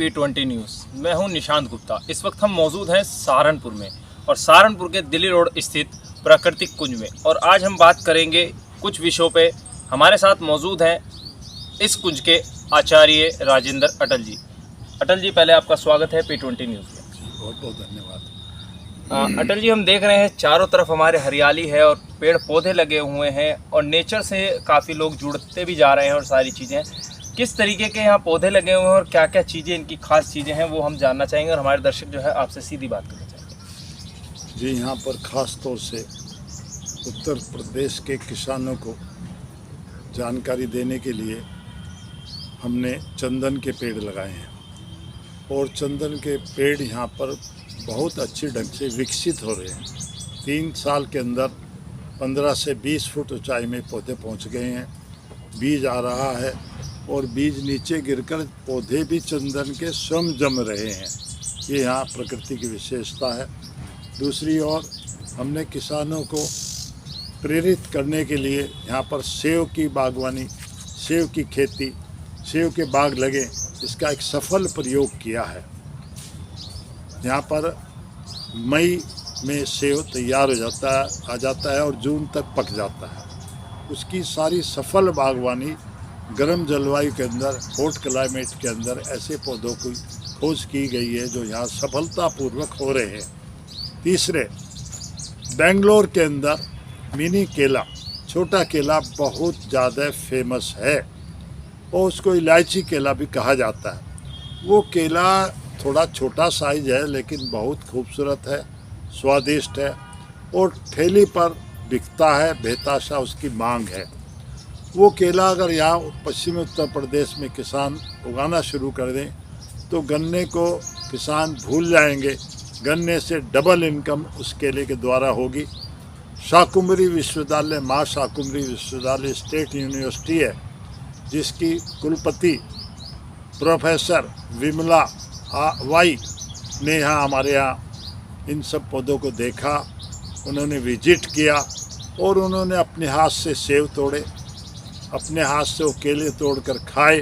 P20 news. मैं हूं निशांत गुप्ता। इस वक्त हम मौजूद हैं सहारनपुर में और सहारनपुर के दिल्ली रोड स्थित प्राकृतिक कुंज में, और आज हम बात करेंगे कुछ विषयों पे। हमारे साथ मौजूद हैं इस कुंज के आचार्य राजेंद्र अटल जी। अटल जी, पहले आपका स्वागत है P20 न्यूज़ में। बहुत बहुत धन्यवाद। अटल जी, हम देख रहे हैं चारों तरफ हमारे हरियाली है और पेड़ पौधे लगे हुए हैं और नेचर से काफ़ी लोग जुड़ते भी जा रहे हैं और सारी चीज़ें। किस तरीके के यहाँ पौधे लगे हुए हैं और क्या क्या चीज़ें, इनकी खास चीज़ें हैं, वो हम जानना चाहेंगे और हमारे दर्शक जो है आपसे सीधी बात करना चाहेंगे। जी, यहाँ पर ख़ास तौर से उत्तर प्रदेश के किसानों को जानकारी देने के लिए हमने चंदन के पेड़ लगाए हैं और चंदन के पेड़ यहाँ पर बहुत अच्छे ढंग से विकसित हो रहे हैं। 3 साल के अंदर 15 से 20 फुट ऊंचाई में पौधे पहुँच गए हैं। बीज आ रहा है और बीज नीचे गिरकर पौधे भी चंदन के स्वयं जम रहे हैं। ये यहाँ प्रकृति की विशेषता है। दूसरी ओर हमने किसानों को प्रेरित करने के लिए यहाँ पर सेव की बागवानी, सेव की खेती, सेव के बाग लगे, इसका एक सफल प्रयोग किया है। यहाँ पर मई में सेव तैयार हो आ जाता है और जून तक पक जाता है। उसकी सारी सफल बागवानी गर्म जलवायु के अंदर, हॉट क्लाइमेट के अंदर ऐसे पौधों की खोज की गई है जो यहाँ सफलतापूर्वक हो रहे हैं। तीसरे, बेंगलोर के अंदर मिनी केला, छोटा केला बहुत ज़्यादा फेमस है और उसको इलायची केला भी कहा जाता है। वो केला थोड़ा छोटा साइज है लेकिन बहुत खूबसूरत है, स्वादिष्ट है और ठेली पर बिकता है, बेताशा उसकी मांग है। वो केला अगर यहाँ पश्चिमी उत्तर प्रदेश में किसान उगाना शुरू कर दें तो गन्ने को किसान भूल जाएंगे। गन्ने से डबल इनकम उस केले के द्वारा होगी। शाकुंभरी विश्वविद्यालय, माँ शाकुंभरी विश्वविद्यालय स्टेट यूनिवर्सिटी है, जिसकी कुलपति प्रोफेसर विमला वाई ने यहाँ हमारे यहाँ इन सब पौधों को देखा। उन्होंने विजिट किया और उन्होंने अपने हाथ से सेब तोड़े, अपने हाथ से वो केले तोड़कर खाए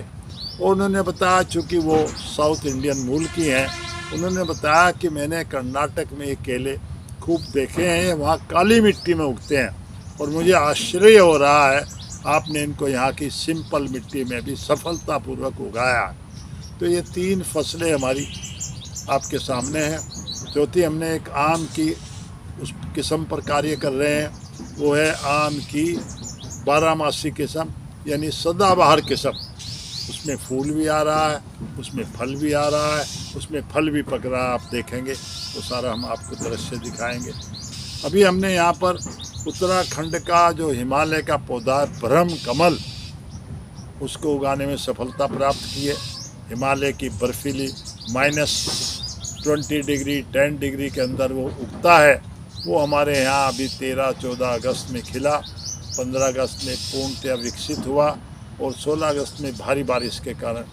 और उन्होंने बताया, चूँकि वो साउथ इंडियन मूल की हैं, उन्होंने बताया कि मैंने कर्नाटक में ये केले खूब देखे हैं, वहाँ काली मिट्टी में उगते हैं और मुझे आश्चर्य हो रहा है आपने इनको यहाँ की सिंपल मिट्टी में भी सफलतापूर्वक उगाया। तो ये 3 फसलें हमारी आपके सामने हैं। चौथी, हमने एक आम की उस किस्म पर कार्य कर रहे हैं, वो है आम की 12मासी किस्म, यानी सदाबहार किस्म। उसमें फूल भी आ रहा है, उसमें फल भी आ रहा है, उसमें फल भी पक रहा है। आप देखेंगे वो सारा हम आपको दृश्य दिखाएंगे। अभी हमने यहाँ पर उत्तराखंड का जो हिमालय का पौधा है ब्रह्म कमल, उसको उगाने में सफलता प्राप्त की है। हिमालय की बर्फीली -20 डिग्री 10 डिग्री के अंदर वो उगता है। वो हमारे यहाँ अभी 13-14 अगस्त में खिला, 15 अगस्त में पूर्णतया विकसित हुआ और 16 अगस्त में भारी बारिश के कारण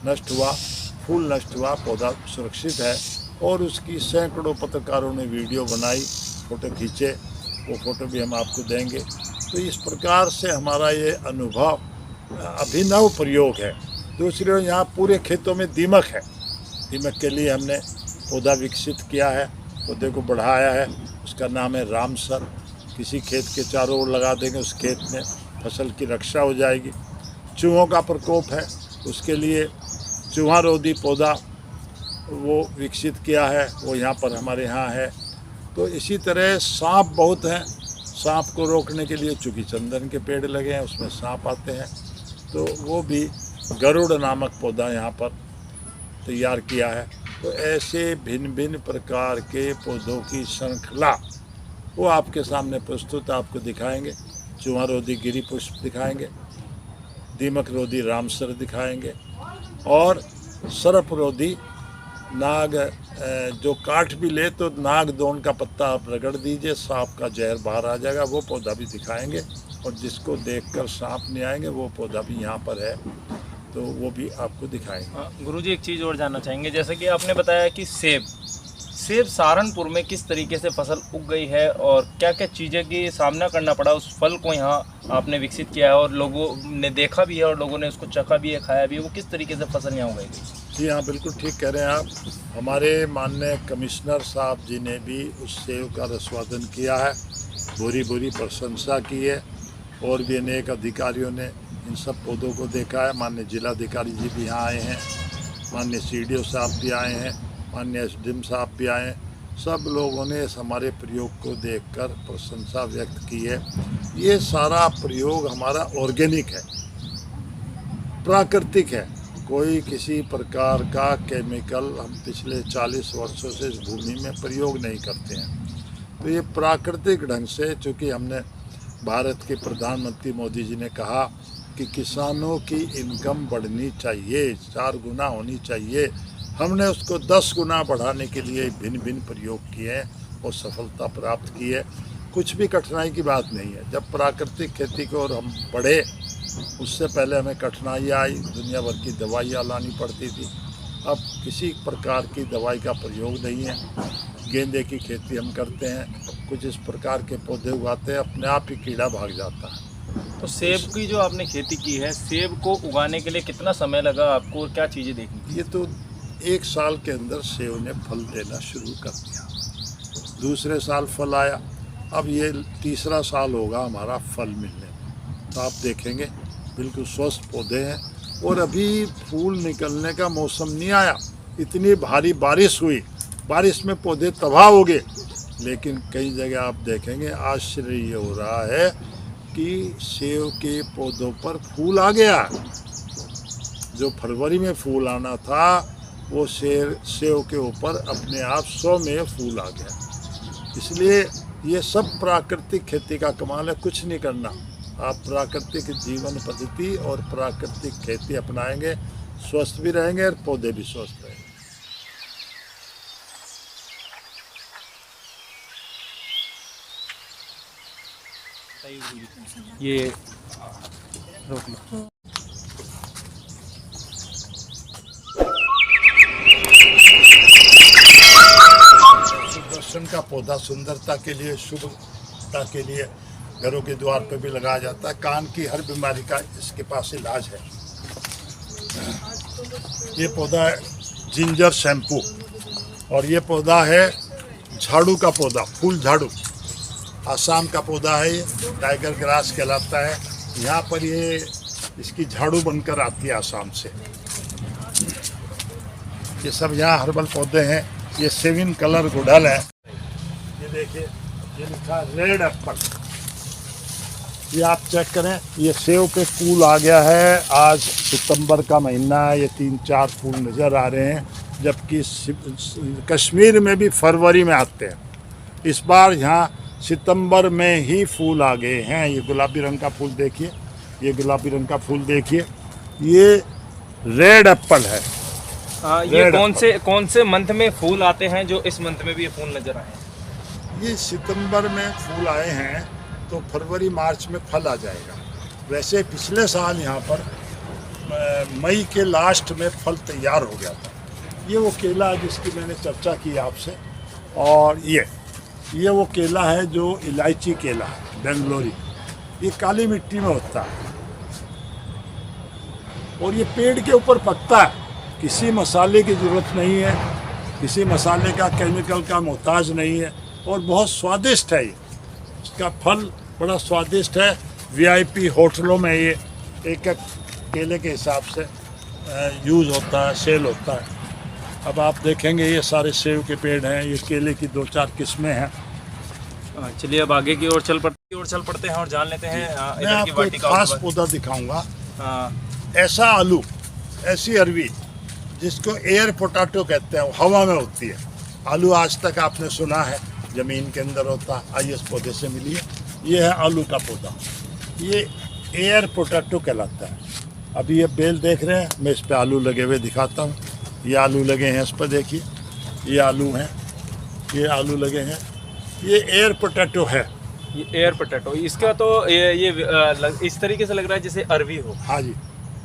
नष्ट हुआ, फूल नष्ट हुआ। पौधा सुरक्षित है और उसकी सैकड़ों पत्रकारों ने वीडियो बनाई, फ़ोटो खींचे, वो फ़ोटो भी हम आपको देंगे। तो इस प्रकार से हमारा ये अनुभव अभिनव प्रयोग है। दूसरी ओर यहाँ पूरे खेतों में दीमक है। दीमक के लिए हमने पौधा विकसित किया है, पौधे को बढ़ाया है। उसका नाम है रामसर। किसी खेत के चारों ओर लगा देंगे, उस खेत में फसल की रक्षा हो जाएगी। चूहों का प्रकोप है, उसके लिए चूहा रोधी पौधा वो विकसित किया है, वो यहाँ पर हमारे यहाँ है। तो इसी तरह सांप बहुत हैं, सांप को रोकने के लिए चूँकि चंदन के पेड़ लगे हैं, उसमें सांप आते हैं, तो वो भी गरुड़ नामक पौधा यहाँ पर तैयार किया है। तो ऐसे भिन्न भिन्न प्रकार के पौधों की श्रृंखला वो आपके सामने प्रस्तुत आपको दिखाएंगे। चूहा रोधी गिरी पुष्प दिखाएंगे, दीमक रोधी रामसर दिखाएंगे और सर्प रोधी नाग, जो काट भी ले तो नागदौन का पत्ता आप रगड़ दीजिए, सांप का जहर बाहर आ जाएगा, वो पौधा भी दिखाएंगे। और जिसको देखकर सांप नहीं आएंगे वो पौधा भी यहाँ पर है, तो वो भी आपको दिखाएंगे। गुरुजी, एक चीज़ और जानना चाहेंगे, जैसे कि आपने बताया कि सेब सेब सहारनपुर में किस तरीके से फसल उग गई है और क्या क्या चीज़ें की सामना करना पड़ा उस फल को यहाँ आपने विकसित किया है और लोगों ने देखा भी है और लोगों ने उसको चखा भी है, खाया भी है, वो किस तरीके से फसल यहाँ उगाई गई? जी हाँ, बिल्कुल ठीक कह रहे हैं आप। हमारे माननीय कमिश्नर साहब जी ने भी उस सेब का रसवादन किया है, बुरी बुरी प्रशंसा की है और भी अनेक अधिकारियों ने इन सब पौधों को देखा है। माननीय जिलाधिकारी जी भी यहाँ आए हैं, माननीय CDO साहब भी आए हैं, माननीय SDM साहब भी आए हैं। सब लोगों ने इस हमारे प्रयोग को देखकर प्रशंसा व्यक्त की है। ये सारा प्रयोग हमारा ऑर्गेनिक है, प्राकृतिक है, कोई किसी प्रकार का केमिकल हम पिछले 40 वर्षों से इस भूमि में प्रयोग नहीं करते हैं। तो ये प्राकृतिक ढंग से, चूँकि हमने भारत के प्रधानमंत्री मोदी जी ने कहा कि किसानों की इनकम बढ़नी चाहिए, 4 गुना होनी चाहिए, हमने उसको 10 गुना बढ़ाने के लिए भिन्न भिन्न प्रयोग किए हैं और सफलता प्राप्त की है। कुछ भी कठिनाई की बात नहीं है। जब प्राकृतिक खेती को और हम बढ़े, उससे पहले हमें कठिनाइयाँ आई, दुनिया भर की दवाइयाँ लानी पड़ती थी। अब किसी प्रकार की दवाई का प्रयोग नहीं है। गेंदे की खेती हम करते हैं, कुछ इस प्रकार के पौधे उगाते हैं, अपने आप ही कीड़ा भाग जाता है। तो सेब की जो आपने खेती की है, सेब को उगाने के लिए कितना समय लगा आपको और क्या चीज़ें देखनी थी? ये तो 1 साल के अंदर सेब ने फल देना शुरू कर दिया, दूसरे साल फल आया, अब ये तीसरा साल होगा हमारा फल मिलने में। तो आप देखेंगे बिल्कुल स्वस्थ पौधे हैं और अभी फूल निकलने का मौसम नहीं आया। इतनी भारी बारिश हुई, बारिश में पौधे तबाह हो गए, लेकिन कई जगह आप देखेंगे आश्चर्य ये हो रहा है कि सेब के पौधों पर फूल आ गया। जो फरवरी में फूल आना था वो सेब के ऊपर अपने आप 100 में फूल आ गया। इसलिए ये सब प्राकृतिक खेती का कमाल है, कुछ नहीं करना। आप प्राकृतिक जीवन पद्धति और प्राकृतिक खेती अपनाएंगे, स्वस्थ भी रहेंगे और पौधे भी स्वस्थ रहेंगे। ये रोक लो। सुदर्शन का पौधा सुंदरता के लिए, शुभता के लिए घरों के द्वार पे भी लगाया जाता है। कान की हर बीमारी का इसके पास इलाज है। ये पौधा है जिंजर शैम्पू और ये पौधा है झाड़ू का पौधा, फूल झाड़ू, आसाम का पौधा है। ये टाइगर ग्रास कहलाता है। यहाँ पर ये इसकी झाड़ू बनकर आती है आसाम से। ये सब यहाँ हर्बल पौधे हैं। ये 7 कलर गुड़हल है। ये देखिए, ये लिखा रेड एप्पल। ये आप चेक करें, ये सेब पे फूल आ गया है। आज सितंबर का महीना है, ये 3-4 फूल नज़र आ रहे हैं, जबकि कश्मीर में भी फरवरी में आते हैं। इस बार यहाँ सितंबर में ही फूल आ गए हैं। ये गुलाबी रंग का फूल देखिए, ये गुलाबी रंग का फूल देखिए, ये रेड एप्पल है। ये कौन से मंथ में फूल आते हैं जो इस मंथ में भी ये फूल नजर आए? ये सितंबर में फूल आए हैं तो फरवरी मार्च में फल आ जाएगा। वैसे पिछले साल यहाँ पर मई के लास्ट में फल तैयार हो गया था। ये वो केला है जिसकी मैंने चर्चा की आपसे, और ये वो केला है जो इलायची केला है, बेंगलोरी। ये काली मिट्टी में होता है और ये पेड़ के ऊपर पकता है। किसी मसाले की ज़रूरत नहीं है, किसी मसाले का, केमिकल का मोहताज नहीं है और बहुत स्वादिष्ट है। ये इसका फल बड़ा स्वादिष्ट है। VIP होटलों में ये एक केले के हिसाब से यूज़ होता है, सेल होता है। अब आप देखेंगे ये सारे सेब के पेड़ हैं, ये केले की 2-4 किस्में हैं। चलिए अब आगे की ओर चल पड़ते हैं और जान लेते हैं मैं आपको एक खास पौधा दिखाऊंगा। ऐसा आलू, ऐसी अरवी जिसको एयर पोटैटो कहते हैं, हवा में होती है। आलू आज तक आपने सुना है ज़मीन के अंदर होता। आइए इस पौधे से मिलिए। ये है आलू का पौधा, ये एयर पोटैटो कहलाता है। अभी ये बेल देख रहे हैं, मैं इस पे आलू लगे हुए दिखाता हूँ। ये आलू लगे हैं इस पर, देखिए ये आलू हैं, ये आलू लगे हैं। ये एयर पोटैटो है। ये एयर पोटैटो, इसका तो ये इस तरीके से लग रहा है जैसे अरवी हो। हाँ जी,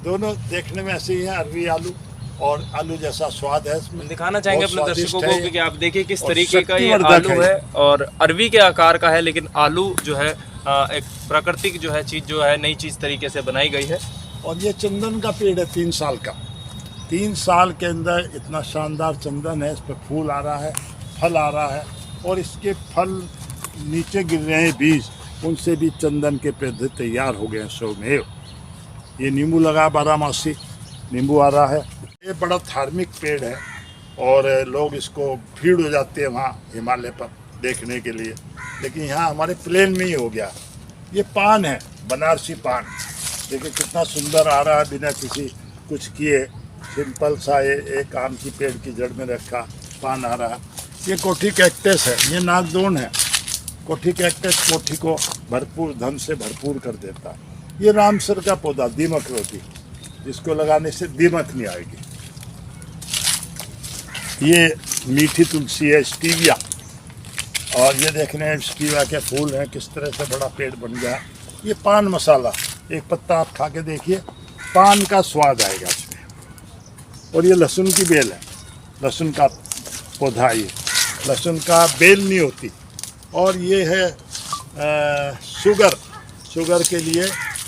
दोनों देखने में ऐसे ही हैं, अरवी आलू। और आलू जैसा स्वाद है इसमें। दिखाना चाहेंगे बहुत अपने दर्शकों स्वादिष्ट को है कि आप देखिए किस और तरीके का ये शक्तिवर्धक आलू है। है और अरवी के आकार का है, लेकिन आलू जो है एक प्राकृतिक जो है चीज़ जो है नई चीज़ तरीके से बनाई गई है। और ये चंदन का पेड़ है 3 साल का। 3 साल के अंदर इतना शानदार चंदन है, इस पर फूल आ रहा है, फल आ रहा है और इसके फल नीचे गिर रहे हैं बीज, उनसे भी चंदन के पौधे तैयार हो गए हैं स्वमेव। ये नींबू लगा, 12 नींबू आ रहा है। ये बड़ा धार्मिक पेड़ है और लोग इसको भीड़ हो जाते हैं वहाँ हिमालय पर देखने के लिए, लेकिन यहाँ हमारे प्लेन में ही हो गया। ये पान है, बनारसी पान, देखिए कितना सुंदर आ रहा है, बिना किसी कुछ किए सिंपल सा ये एक आम की पेड़ की जड़ में रखा पान आ रहा है। ये कोठी कैक्टस है, ये नागदोन है। कोठी कैक्टस कोठी को भरपूर धन से भरपूर कर देता है। ये रामसर का पौधा दीमक रोटी, जिसको लगाने से दीमक नहीं आएगी। ये मीठी तुलसी है, स्टीविया, और ये देख रहे हैं स्टीविया के फूल हैं, किस तरह से बड़ा पेड़ बन गया। ये पान मसाला, एक पत्ता आप खा के देखिए, पान का स्वाद आएगा इसमें। और ये लहसुन की बेल है, लहसुन का पौधा, ये लहसुन का बेल नहीं होती। और ये है शुगर के लिए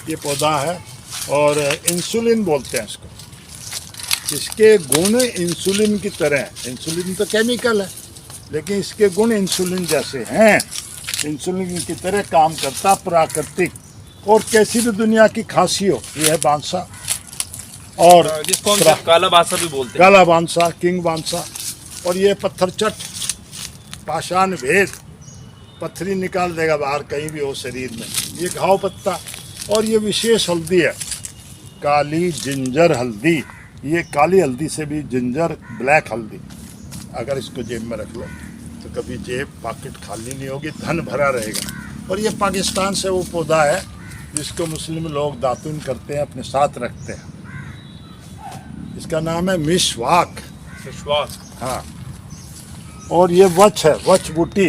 ये पौधा है और इंसुलिन बोलते हैं इसको। इसके गुण इंसुलिन की तरह हैं। इंसुलिन तो केमिकल है, लेकिन इसके गुण इंसुलिन जैसे हैं। इंसुलिन की तरह काम करता, प्राकृतिक, और कैसी भी दुनिया की खांसी हो, ये है बांसा। और जिसको हम काला बांसा भी बोलते हैं, काला बांसा, किंग बांसा। और ये पत्थर चट, पाषाण भेद, पत्थरी निकाल देगा बाहर कहीं भी हो शरीर में। ये घाव पत्ता। और ये विशेष हल्दी है, काली जिंजर हल्दी। ये काली हल्दी से भी जिंजर, ब्लैक हल्दी। अगर इसको जेब में रख लो तो कभी जेब पॉकेट खाली नहीं होगी, धन भरा रहेगा। और ये पाकिस्तान से वो पौधा है जिसको मुस्लिम लोग दातुन करते हैं, अपने साथ रखते हैं। इसका नाम है मिशवाक। विश्वास। हाँ। और ये वच है, वच बूटी,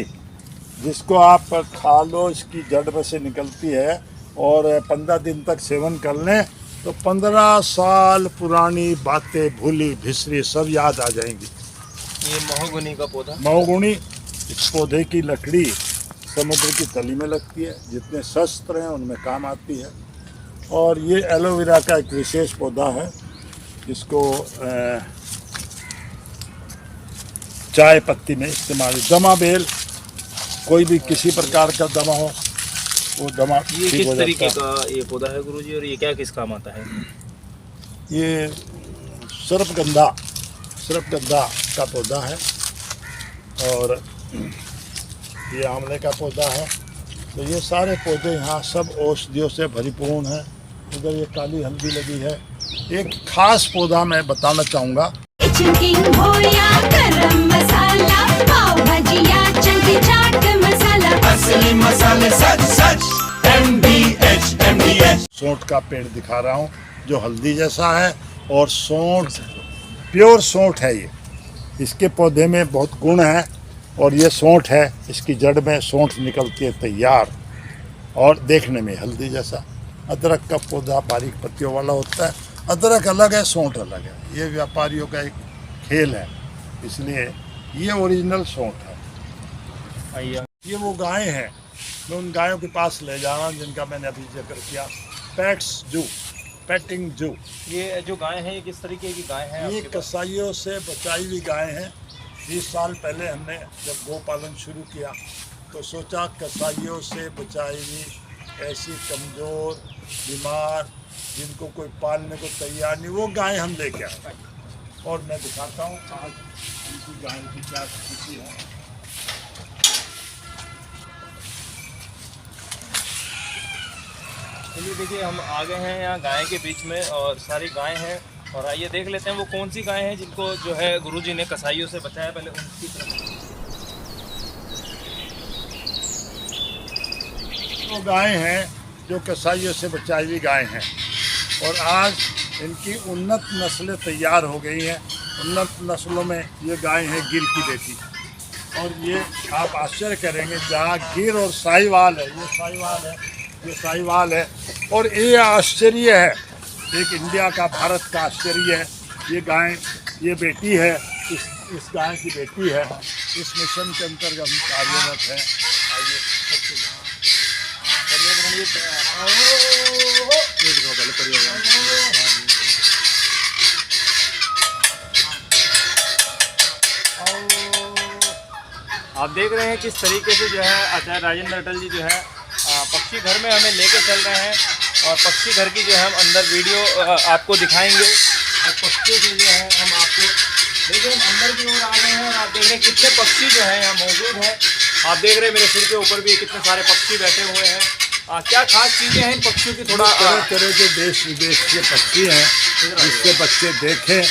जिसको आप खा लो, इसकी जड़ में से निकलती है और 15 दिन तक सेवन कर लें तो 15 साल पुरानी बातें भूली भिसरी सब याद आ जाएंगी। ये महोगनी का पौधा, महोगनी, इस पौधे की लकड़ी समुद्र की तली में लगती है, जितने शस्त्र हैं उनमें काम आती है। और ये एलोवेरा का एक विशेष पौधा है, जिसको चाय पत्ती में इस्तेमाल, दमा बेल, कोई भी किसी प्रकार का दमा हो वो दमा ये ठीक किस हो तरीके जाता है। का ये पौधा है गुरुजी, और ये क्या किस काम आता है? ये सर्पगंधा का पौधा है और ये आंवले का पौधा है। तो ये सारे पौधे यहाँ सब औषधियों से भरपूर हैं। उधर ये काली हल्दी लगी है। एक खास पौधा मैं बताना चाहूँगा, चिकन हो या गरम मसाला, पाव भजिया, चंकी चाट मसाला, असली मसाले सच सच MDH सौंठ का पेड़ दिखा रहा हूँ जो हल्दी जैसा है और सौंठ प्योर सौंठ है। ये इसके पौधे में बहुत गुण है और ये सौंठ है, इसकी जड़ में सौंठ निकलती है तैयार और देखने में हल्दी जैसा। अदरक का पौधा बारीक पत्तियों वाला होता है, अदरक अलग है, सौंठ अलग है। ये व्यापारियों का एक खेल है, इसलिए ये ओरिजिनल सौंठ है। आइए, ये वो गायें हैं, मैं उन गायों के पास ले जा रहा हूँ जिनका मैंने अभी जिक्र किया, पेटिंग जू। ये जो गाय है ये किस तरीके की गाय है ये आपके पास? कसाईयों से बचाई हुई गायें हैं। 20 साल पहले हमने जब गोपालन शुरू किया तो सोचा कसाईयों से बचाई हुई ऐसी कमज़ोर, बीमार, जिनको कोई पालने को तैयार नहीं, वो गायें हम लेके आए और मैं दिखाता हूँ आज उनकी गाय की क्या स्थिति है। चलिए देखिए, हम आ गए हैं यहाँ गाय के बीच में और सारी गाय हैं, और आइए देख लेते हैं वो कौन सी गाय हैं जिनको जो है गुरुजी ने कसाईयों से बचाया। पहले उनकी तरफ वो गायें हैं जो कसाईयों से बचाई हुई गायें हैं और आज इनकी उन्नत नस्लें तैयार हो गई हैं। उन्नत नस्लों में ये गाय है गिर की बेटी, और ये आप आश्चर्य करेंगे, जहाँ गिर और साहिवाल है, ये साहिवाल है, ये साहिवाल है। और ये आश्चर्य है, एक इंडिया का, भारत का आश्चर्य है ये गाय, ये बेटी है, इस गाय की बेटी है। इस मिशन के अंतर्गत हम कार्यरत हैं। आइए आप देख रहे हैं किस तरीके से जो है आचार्य राजेंद्र अटल जी जो है पक्षी घर में हमें लेके चल रहे हैं, और पक्षी घर की जो है हम अंदर वीडियो आपको दिखाएंगे। और पक्षियों से जो है हम आपको देखिए, हम अंदर की ओर आ गए हैं और आप देख रहे हैं कितने पक्षी जो हैं यहाँ मौजूद हैं। आप देख रहे हैं मेरे सिर के ऊपर भी कितने सारे पक्षी बैठे हुए हैं। क्या खास चीज़ें हैं इन पक्षियों की, थोड़ा तरह तरह के देश विदेश के पक्षी हैं जिससे बच्चे देखें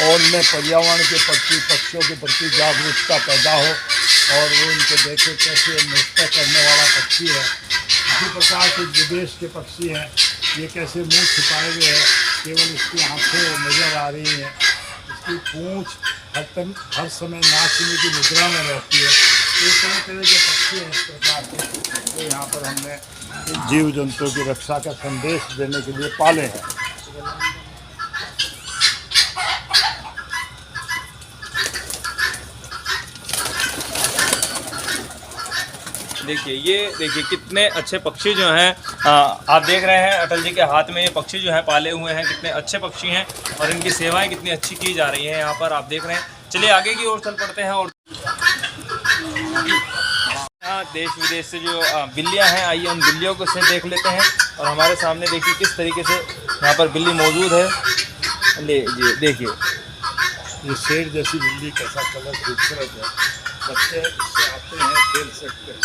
और उनमें पर्यावरण के प्रति, पक्षियों के प्रति जागरूकता पैदा हो और वो इनको देखें कैसे नृत्य करने वाला पक्षी है। इसी प्रकार के विदेश के पक्षी हैं, ये कैसे मुंह छुपाए हुए हैं, केवल इसकी आँखें नज़र आ रही हैं, इसकी पूँछ हर समय नाचने की मुद्रा में रहती है। ये तरह तरह के पक्षी हैं इस प्रकार के, तो यहाँ पर हमने जीव जंतुओं की रक्षा का संदेश देने के लिए पाले हैं। देखिए कितने अच्छे पक्षी जो हैं आप देख रहे हैं अटल जी के हाथ में ये पक्षी जो है पाले हुए हैं। कितने अच्छे पक्षी हैं और इनकी सेवाएं कितनी अच्छी की जा रही हैं यहाँ पर, आप देख रहे हैं। चलिए आगे की ओर चल पड़ते हैं। और यहाँ देश विदेश से जो बिल्लियाँ हैं, आइए उन बिल्लियों को से देख लेते हैं। और हमारे सामने देखिए किस तरीके से यहाँ पर बिल्ली मौजूद है। ले जी देखिए, ये शेर जैसी बिल्ली, कैसा कलर खूबसूरत है। बच्चे इससे आते हैं, खेल सकते हैं।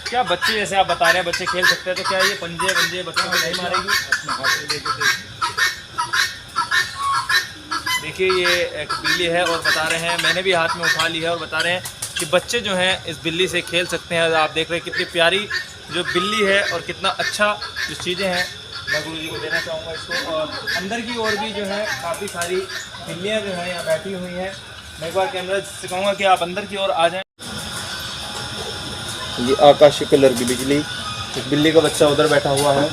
क्या बच्चे, जैसे आप बता रहे हैं बच्चे खेल सकते हैं, तो क्या ये पंजे बच्चों को नहीं मारेगी? अपने हाथ से लेके देखिए ये एक बिल्ली है और बता रहे हैं, मैंने भी हाथ में उठा ली है और बता रहे हैं कि बच्चे जो हैं इस बिल्ली से खेल सकते हैं। आप देख रहे हैं कितनी प्यारी जो बिल्ली है और कितना अच्छा जो चीज़ें हैं मैं गुरु जी को देना चाहूँगा इसको। और अंदर की ओर भी जो है काफ़ी सारी बिल्लियाँ जो हैं यहाँ बैठी हुई हैं। मैं एक बार कैमरा से कहूँगा कि आप अंदर की ओर आ जाएँ। ये आकाशी कलर की बिजली, एक बिल्ली का बच्चा उधर बैठा हुआ है।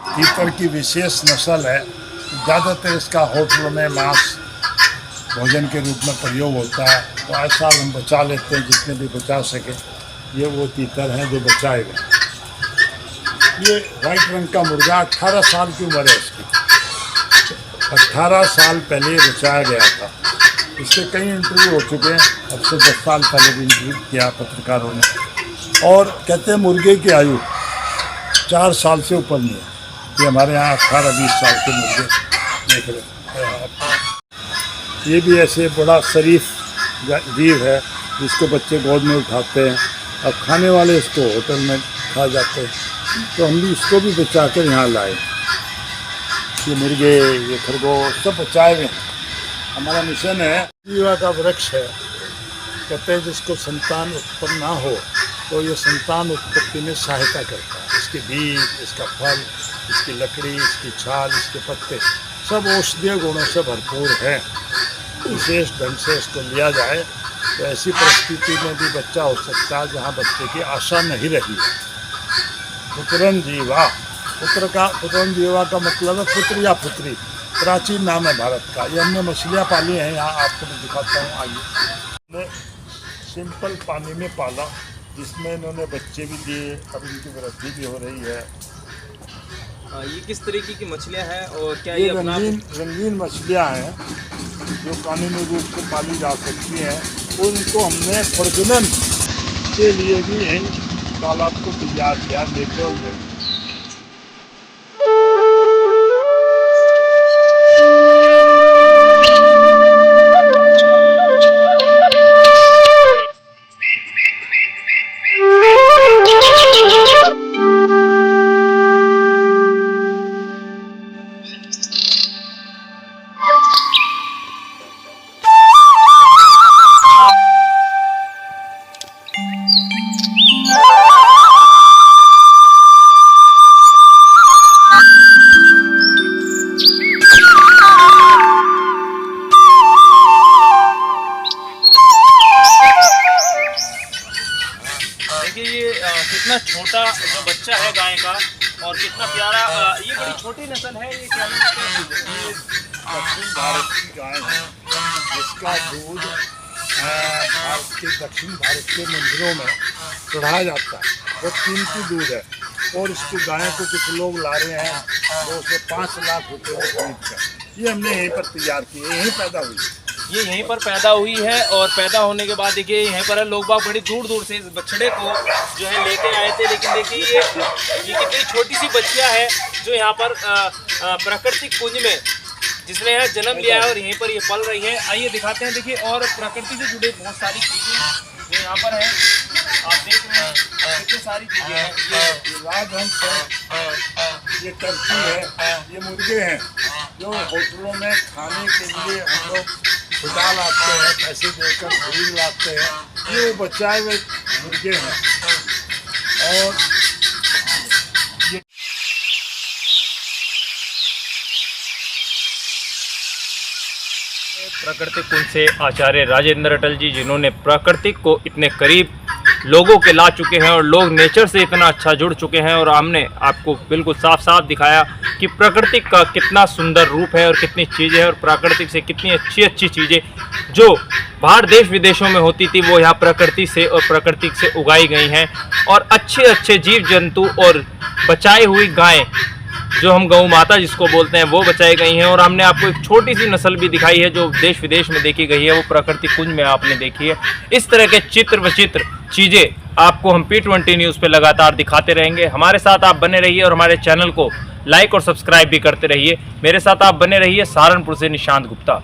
तीतर की विशेष नस्ल है। ज़्यादातर इसका होटलों में मांस भोजन के रूप में प्रयोग होता है, तो ऐसा हम बचा लेते हैं जितने भी बचा सके। ये वो तीतर हैं जो बचाए गए। ये वाइट रंग का मुर्गा 18 साल की उम्र है इसकी। 18 साल पहले ये बचाया गया था। इसके कई इंटरव्यू हो चुके हैं, अब से 10 साल पहले भी इंटरव्यू किया पत्रकारों ने। और कहते हैं मुर्गे की आयु 4 साल से ऊपर नहीं है। ये हमारे यहाँ 18-20 साल के मुर्गे देख रहे हैं। ये भी ऐसे बड़ा शरीफ जीव है जिसको बच्चे गोद में उठाते हैं और खाने वाले इसको होटल में खा जाते हैं। तो हम भी इसको भी बचा कर यहाँ लाए। ये मुर्गे, ये खरगोश सब बचाए हुए हैं। हमारा मिशन है जीवा का वृक्ष है। कहते हैं जिसको संतान उत्पन्न ना हो तो ये संतान उत्पत्ति में सहायता करता है। इसके बीज, इसका फल, इसकी लकड़ी, इसकी छाल, इसके पत्ते सब औषधीय गुणों से भरपूर है। विशेष ढंग से इसको लिया जाए तो ऐसी परिस्थिति में भी बच्चा हो सकता है जहाँ बच्चे की आशा नहीं रही है। पुत्रन जीवा, पुत्रन जीवा का मतलब है पुत्र या पुत्री। प्राचीन नाम है भारत का। ये हमने मछलियाँ पाली हैं, यहाँ आपको मैं दिखाता हूँ। आइए, हमने सिंपल पानी में पाला जिसमें इन्होंने बच्चे भी दिए, अब इनकी वृद्धि भी हो रही है। ये किस तरीके की मछलियाँ हैं और क्या ये ये अपना रंगीन मछलियाँ हैं जो कानूनी रूप से पाली जा सकती हैं। उनको हमने प्रजनन के लिए भी इन तालाब को तैयार किया। देखो कितना छोटा जो बच्चा है गाय का और कितना प्यारा ये बड़ी छोटी नस्ल है, ये क्या नाम है? दक्षिण भारत की गाय है जिसका दूध भारत के दक्षिण भारत के मंदिरों में चढ़ाया जाता है। वो कीमती दूध है और इसकी गाय को कुछ लोग ला रहे हैं 2 से 5 लाख रुपए में खरीद कर। ये हमने यहीं पर तैयार की है, यहीं पैदा हुई है। ये यहीं पर पैदा हुई है और पैदा होने के बाद देखिए यहीं पर लोग बाग बड़ी दूर दूर से इस बछड़े को जो है लेके आए थे। लेकिन देखिए ये कितनी छोटी सी बच्चियाँ है जो यहाँ पर प्राकृतिक कुंज में जिसने यहाँ जन्म लिया है और यहीं पर ये पल रही है। आइए दिखाते हैं। देखिए और प्रकृति से जुड़े बहुत सारी चीज़ें जो यहाँ पर है, आप देख रहे हैं कितनी सारी चीज़ें हैं। ये राजहंस है, ये टर्की है, ये मुर्गे हैं जो होटलों में खाने के लिए हम लोग छुटा लाते हैं, पैसे देकर खरीद लाते हैं। ये बचाए हुए मुर्गे हैं और प्राकृतिक कुंज से आचार्य राजेंद्र अटल जी, जिन्होंने प्राकृतिक को इतने करीब लोगों के ला चुके हैं और लोग नेचर से इतना अच्छा जुड़ चुके हैं। और हमने आपको बिल्कुल साफ साफ दिखाया कि प्राकृतिक का कितना सुंदर रूप है और कितनी चीज़ें हैं और प्राकृतिक से कितनी अच्छी अच्छी चीज़ें जो बाहर देश विदेशों में होती थी वो यहाँ प्रकृति से और प्राकृतिक से उगाई गई हैं। और अच्छे अच्छे जीव जंतु और बचाई हुई गायें जो हम गौ माता जिसको बोलते हैं वो बचाई गई हैं। और हमने आपको एक छोटी सी नस्ल भी दिखाई है जो देश विदेश में देखी गई है, वो प्राकृतिक कुंज में आपने देखी है। इस तरह के चित्र विचित्र चीज़ें आपको हम P20 न्यूज़ पे लगातार दिखाते रहेंगे। हमारे साथ आप बने रहिए और हमारे चैनल को लाइक और सब्सक्राइब भी करते रहिए। मेरे साथ आप बने रहिए। सहारनपुर से निशांत गुप्ता।